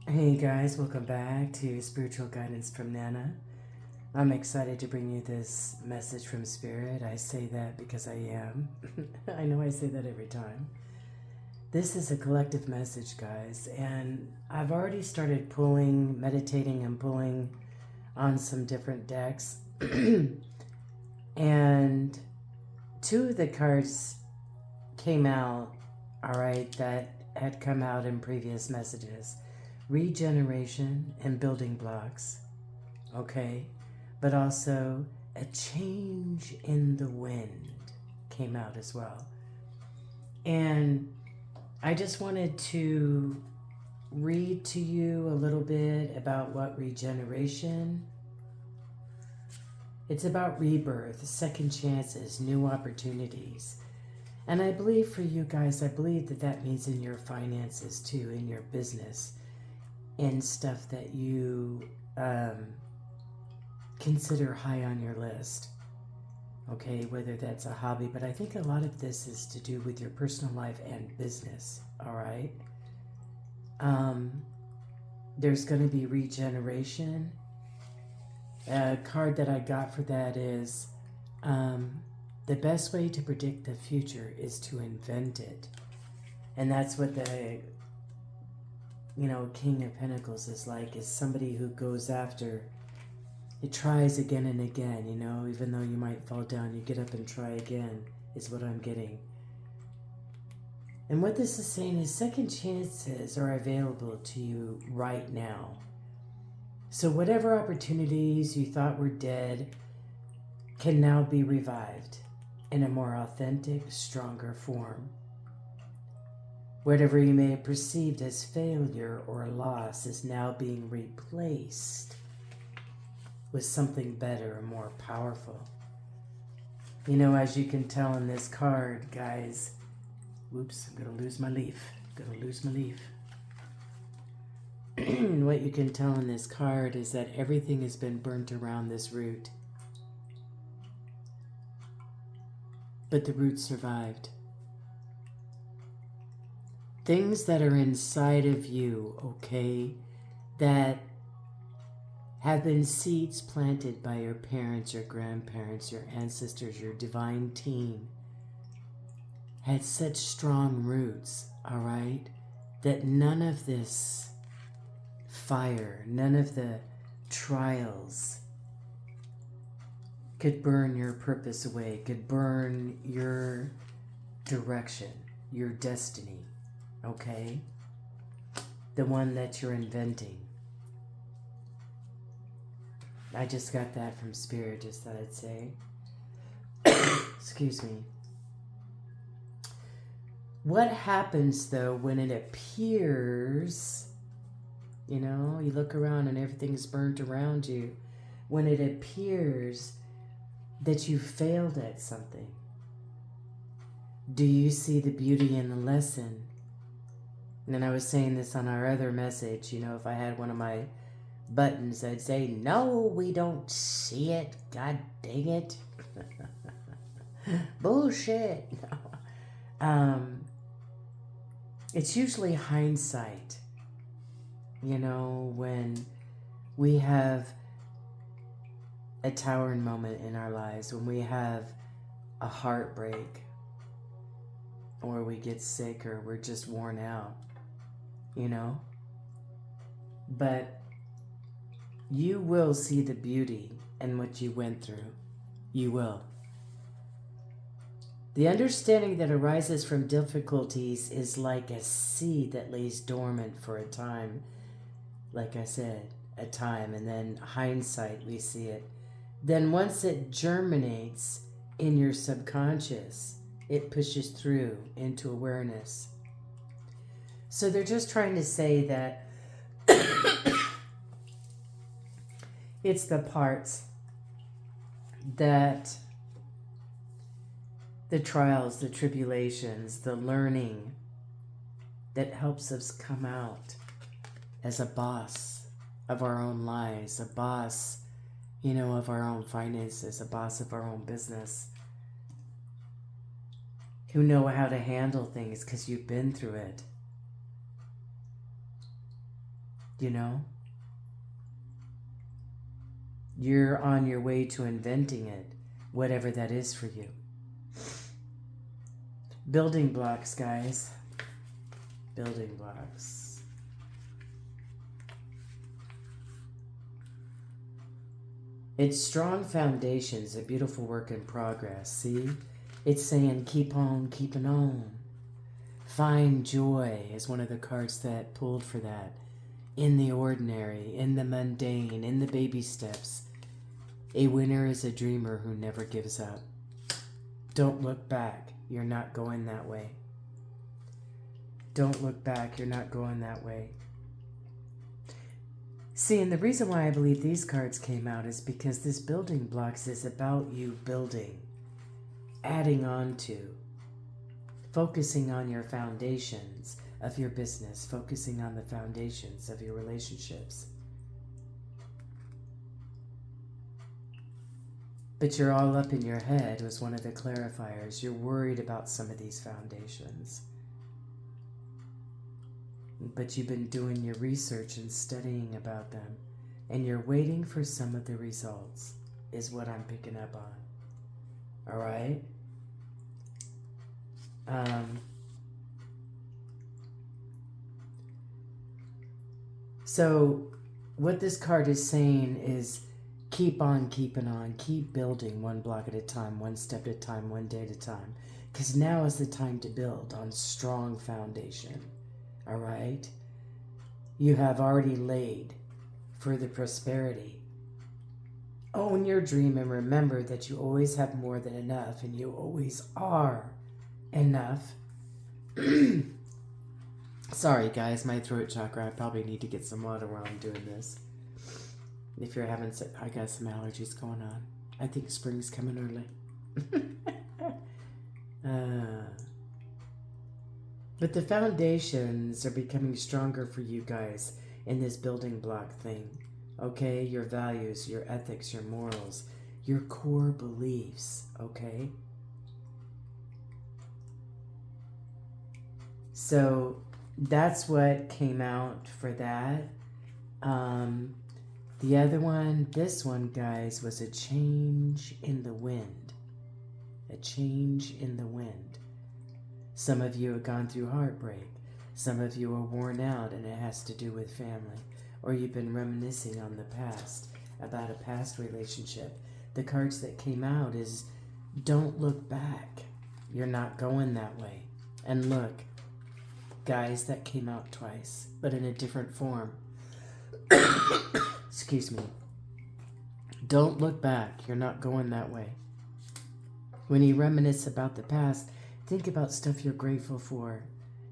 Hey guys, welcome back to Spiritual Guidance from Nana. I'm excited to bring you this message from Spirit. I say that because I am. I know I say that every time. This is a collective message, guys, and I've already started meditating and pulling on some different decks. And two of the cards came out, all right, that had come out in previous messages: regeneration and building blocks, okay, but also a change in the wind came out as well. And I just wanted to read to you a little bit about what regeneration. It's about rebirth, second chances, new opportunities. And I believe for you guys, I believe that that means in your finances too, in your business, in stuff that you consider high on your list. Okay, whether that's a hobby, but I think a lot of this is to do with your personal life and business. All right. There's going to be regeneration. A card that I got for that is the best way to predict the future is to invent it. And that's what the King of Pentacles is like, is somebody who goes after, it tries again and again, even though you might fall down, you get up and try again, is what I'm getting. And what this is saying is second chances are available to you right now. So whatever opportunities you thought were dead can now be revived in a more authentic, stronger form. Whatever you may have perceived as failure or loss is now being replaced with something better and more powerful. As you can tell in this card, guys, whoops, I'm going to lose my leaf. What you can tell in this card is that everything has been burnt around this root. But the root survived. Things that are inside of you, okay, that have been seeds planted by your parents, your grandparents, your ancestors, your divine team, had such strong roots, all right, that none of this fire, none of the trials could burn your purpose away, could burn your direction, your destiny, okay? The one that you're inventing. I just got that from Spirit, just thought I'd say. Excuse me. What happens though when it appears, you look around and everything's burnt around you, when it appears that you failed at something? Do you see the beauty in the lesson? And I was saying this on our other message, if I had one of my buttons, I'd say, no, we don't see it. God dang it. Bullshit. It's usually hindsight, when we have a towering moment in our lives, when we have a heartbreak, or we get sick, or we're just worn out, But you will see the beauty in what you went through. You will. The understanding that arises from difficulties is like a seed that lays dormant for a time. Like I said, a time, and then hindsight, we see it. Then once it germinates in your subconscious, it pushes through into awareness. So they're just trying to say that it's the parts that the trials, the tribulations, the learning that helps us come out as a boss of our own lives, a boss, of our own finances, a boss of our own business, who know how to handle things because you've been through it. You know? You're on your way to inventing it, whatever that is for you. Building blocks, guys. Building blocks. It's strong foundations, a beautiful work in progress. See? It's saying keep on keeping on. Find joy is one of the cards that pulled for that. In the ordinary, in the mundane, in the baby steps. A winner is a dreamer who never gives up. Don't look back. You're not going that way. Don't look back. You're not going that way. See, and the reason why I believe these cards came out is because this building blocks is about you building, adding on to, focusing on your foundations of your business, focusing on the foundations of your relationships. But you're all up in your head was one of the clarifiers. You're worried about some of these foundations. But you've been doing your research and studying about them. And you're waiting for some of the results, is what I'm picking up on. All right? So what this card is saying is keep on keeping on, keep building one block at a time, one step at a time, one day at a time. Because now is the time to build on strong foundation. All right? You have already laid for the prosperity. Own your dream and remember that you always have more than enough and you always are enough. Sorry guys, my throat chakra, I probably need to get some water while I'm doing this. If you're having some, I got some allergies going on. I think spring's coming early. But the foundations are becoming stronger for you guys in this building block thing. Okay? Your values, your ethics, your morals, your core beliefs. Okay? So that's what came out for that. The other one, this one, guys, was a change in the wind. A change in the wind. Some of you have gone through heartbreak. Some of you are worn out and it has to do with family. Or you've been reminiscing on the past, about a past relationship. The cards that came out is don't look back. You're not going that way. And look, guys, that came out twice, but in a different form. Excuse me. Don't look back. You're not going that way. When you reminisce about the past, think about stuff you're grateful for.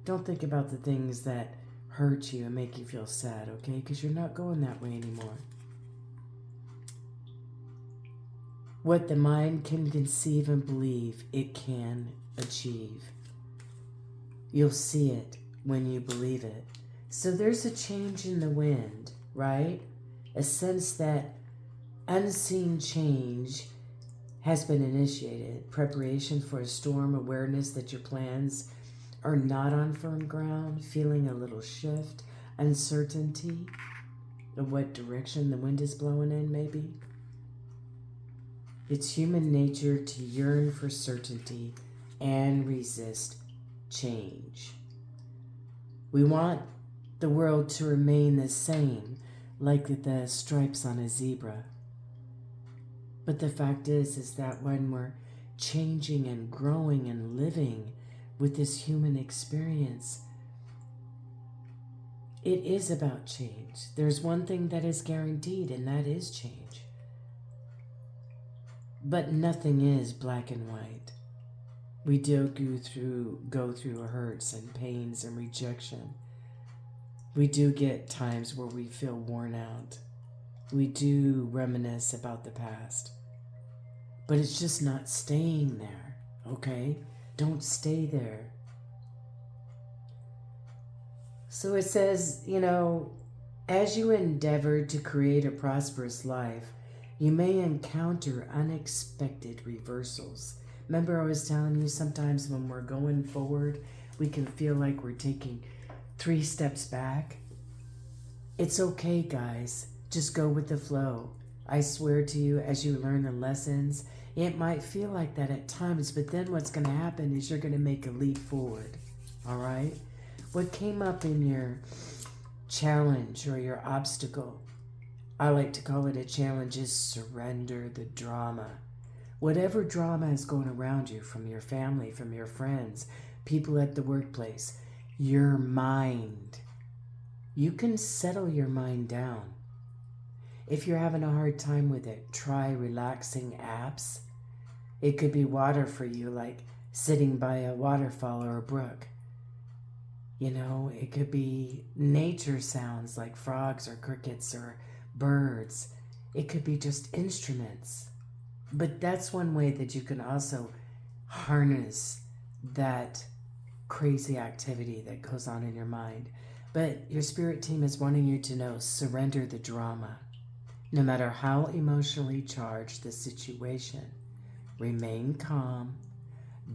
Don't think about the things that hurt you and make you feel sad, okay? Because you're not going that way anymore. What the mind can conceive and believe, it can achieve. You'll see it when you believe it. So there's a change in the wind, right? A sense that unseen change has been initiated. Preparation for a storm, awareness that your plans are not on firm ground, feeling a little shift, uncertainty of what direction the wind is blowing in, maybe. It's human nature to yearn for certainty and resist change. We want the world to remain the same, like the stripes on a zebra. But the fact is that when we're changing and growing and living with this human experience, it is about change. There's one thing that is guaranteed, and that is change. But nothing is black and white. We do go through hurts and pains and rejection. We do get times where we feel worn out. We do reminisce about the past. But it's just not staying there, okay? Don't stay there. So it says, as you endeavor to create a prosperous life, you may encounter unexpected reversals. Remember I was telling you sometimes when we're going forward, we can feel like we're taking 3 steps back. It's okay, guys. Just go with the flow. I swear to you, as you learn the lessons, it might feel like that at times, but then what's going to happen is you're going to make a leap forward. All right? What came up in your challenge or your obstacle, I like to call it a challenge, is surrender the drama. Whatever drama is going around you from your family, from your friends, people at the workplace, your mind. You can settle your mind down. If you're having a hard time with it, try relaxing apps. It could be water for you, like sitting by a waterfall or a brook. You know, it could be nature sounds like frogs or crickets or birds. It could be just instruments. But that's one way that you can also harness that crazy activity that goes on in your mind. But your spirit team is wanting you to know, surrender the drama. No matter how emotionally charged the situation, remain calm.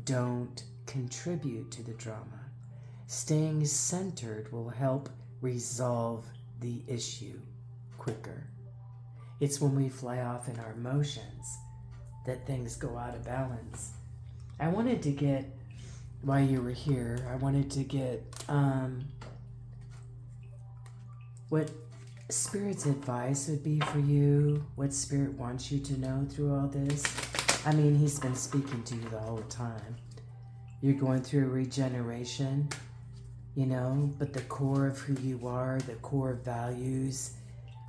Don't contribute to the drama. Staying centered will help resolve the issue quicker. It's when we fly off in our emotions that things go out of balance. I wanted to get, while you were here, I wanted to get what Spirit's advice would be for you, what Spirit wants you to know through all this. I mean, He's been speaking to you the whole time. You're going through a regeneration, you know, but the core of who you are, the core values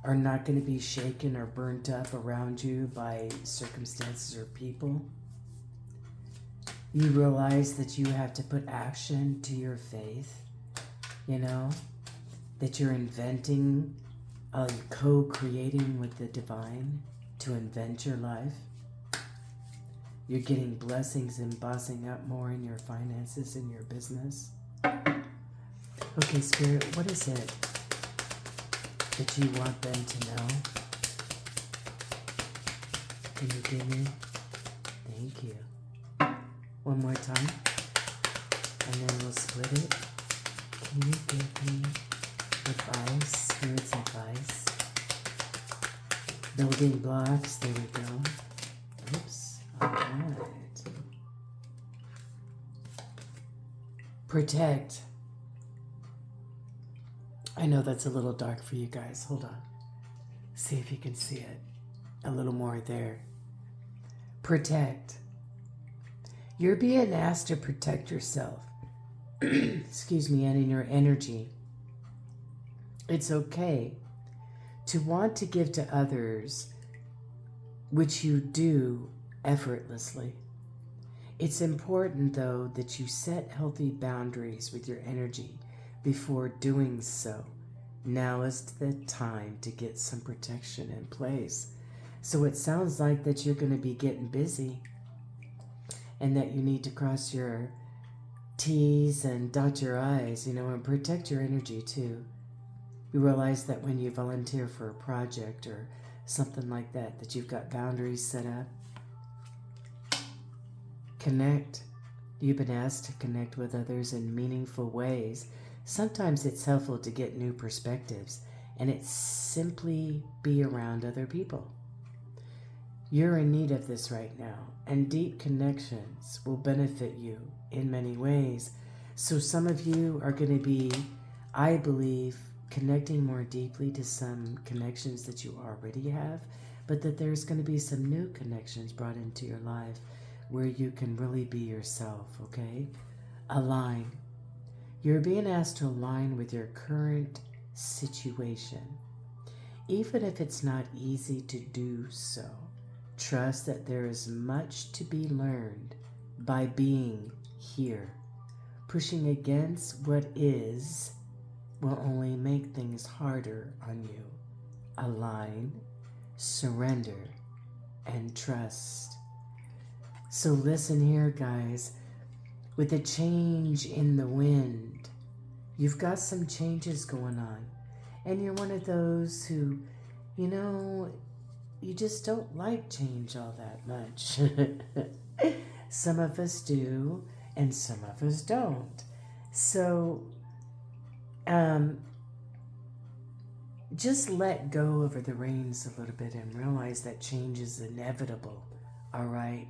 are not going to be shaken or burnt up around you by circumstances or people. You realize that you have to put action to your faith, you know, that you're inventing, co-creating with the divine to invent your life. You're getting blessings and bossing up more in your finances and your business. Okay, Spirit, what is it that you want them to know? Can you give me? Thank you. One more time, and then we'll split it. Can you give me advice, Spirit's advice? Building blocks, there we go. Oops, all right. Protect. I know that's a little dark for you guys. Hold on. See if you can see it. A little more there. Protect. You're being asked to protect yourself. Excuse me, and in your energy. It's okay to want to give to others, which you do effortlessly. It's important, though, that you set healthy boundaries with your energy before doing so. Now is the time to get some protection in place. So it sounds like that you're going to be getting busy and that you need to cross your T's and dot your I's, you know, and protect your energy too. You realize that when you volunteer for a project or something like that, that you've got boundaries set up. Connect. You've been asked to connect with others in meaningful ways. Sometimes it's helpful to get new perspectives, and it's simply be around other people. You're in need of this right now, and deep connections will benefit you in many ways. So some of you are going to be, I believe, connecting more deeply to some connections that you already have, but that there's going to be some new connections brought into your life where you can really be yourself, okay? Align. You're being asked to align with your current situation. Even if it's not easy to do so, trust that there is much to be learned by being here. Pushing against what is will only make things harder on you. Align, surrender, and trust. So listen here, guys. With the change in the wind, you've got some changes going on. And you're one of those who, you know, you just don't like change all that much. Some of us do, and some of us don't. So, just let go over the reins a little bit and realize that change is inevitable, all right?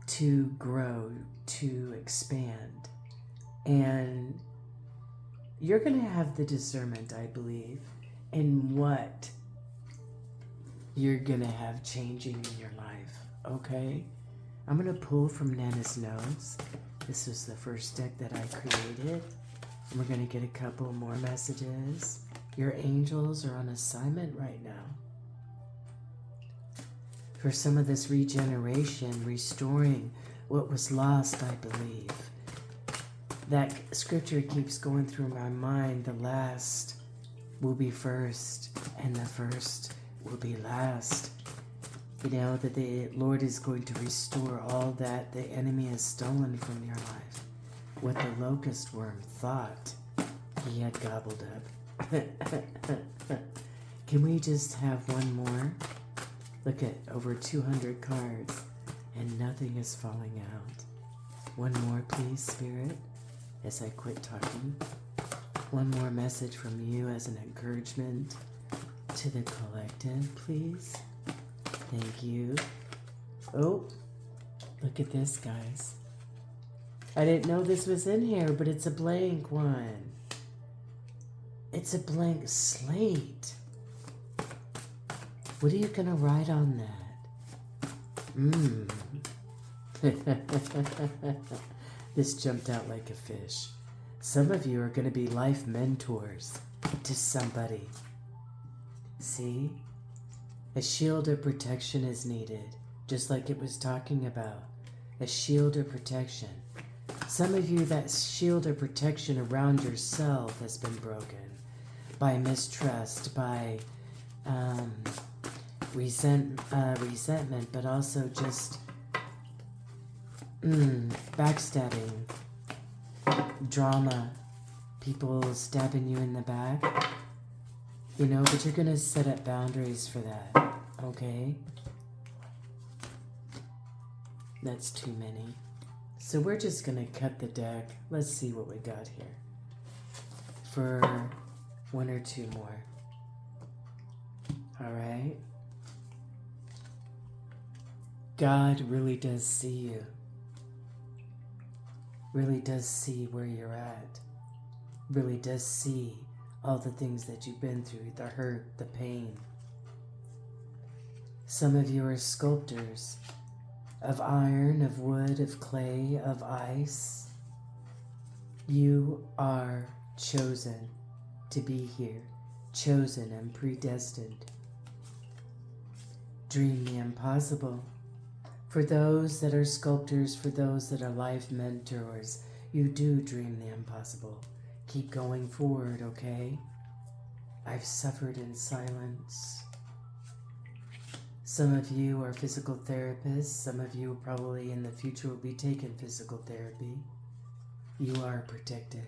To grow, to expand. And you're going to have the discernment, I believe, in what you're going to have changing in your life, okay? I'm going to pull from Nana's Notes. This was the first deck that I created. And we're going to get a couple more messages. Your angels are on assignment right now. For some of this regeneration, restoring what was lost, I believe. That scripture keeps going through my mind. The last will be first, and the first will be last. You know, that the Lord is going to restore all that the enemy has stolen from your life. What the locust worm thought he had gobbled up. Can we just have one more? Look at over 200 cards and nothing is falling out. One more, please, Spirit, as I quit talking. One more message from you as an encouragement to the collective, please. Thank you. Oh, look at this, guys. I didn't know this was in here, but it's a blank one. It's a blank slate. What are you going to write on that? This jumped out like a fish. Some of you are going to be life mentors to somebody. See? A shield of protection is needed, just like it was talking about. A shield of protection. Some of you, that shield of protection around yourself has been broken by mistrust, by resentment, but also just backstabbing, drama, people stabbing you in the back, you know, but you're going to set up boundaries for that, okay? That's too many. So we're just going to cut the deck. Let's see what we got here for one or two more. All right? God really does see you. Really does see where you're at. Really does see all the things that you've been through, the hurt, the pain. Some of you are sculptors of iron, of wood, of clay, of ice. You are chosen to be here, chosen and predestined. Dream the impossible. For those that are sculptors, for those that are life mentors, you do dream the impossible. Keep going forward, okay? I've suffered in silence. Some of you are physical therapists. Some of you probably in the future will be taking physical therapy. You are protected.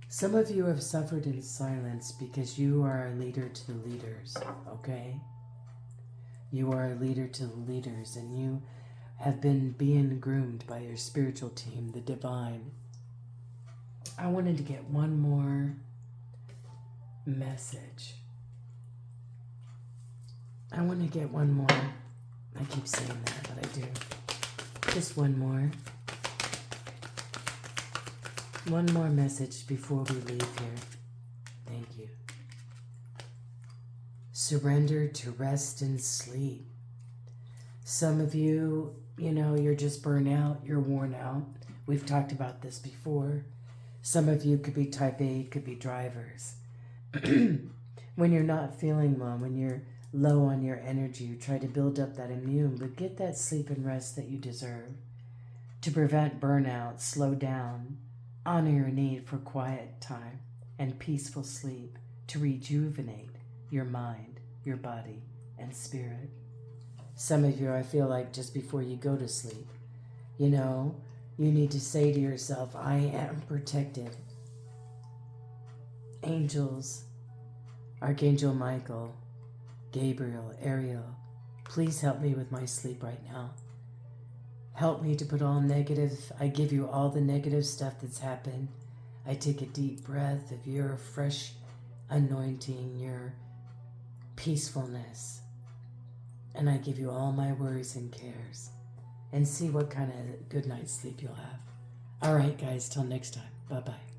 Some of you have suffered in silence because you are a leader to the leaders, okay? You are a leader to the leaders, and you have been being groomed by your spiritual team, the divine. I wanted to get one more message. I want to get one more. I keep saying that, but I do. Just one more. One more message before we leave here. Thank you. Surrender to rest and sleep. Some of you, you know, you're just burnt out. You're worn out. We've talked about this before. Some of you could be type A, could be drivers. When you're not feeling well, when you're low on your energy, you try to build up that immune, but get that sleep and rest that you deserve. To prevent burnout, slow down, honor your need for quiet time and peaceful sleep to rejuvenate your mind, your body, and spirit. Some of you, I feel like just before you go to sleep, you know, you need to say to yourself, I am protected. Angels, Archangel Michael, Gabriel, Ariel, please help me with my sleep right now. Help me to put all negative, I give you all the negative stuff that's happened. I take a deep breath of your fresh anointing, your peacefulness. And I give you all my worries and cares. And see what kind of good night's sleep you'll have. All right, guys, till next time. Bye-bye.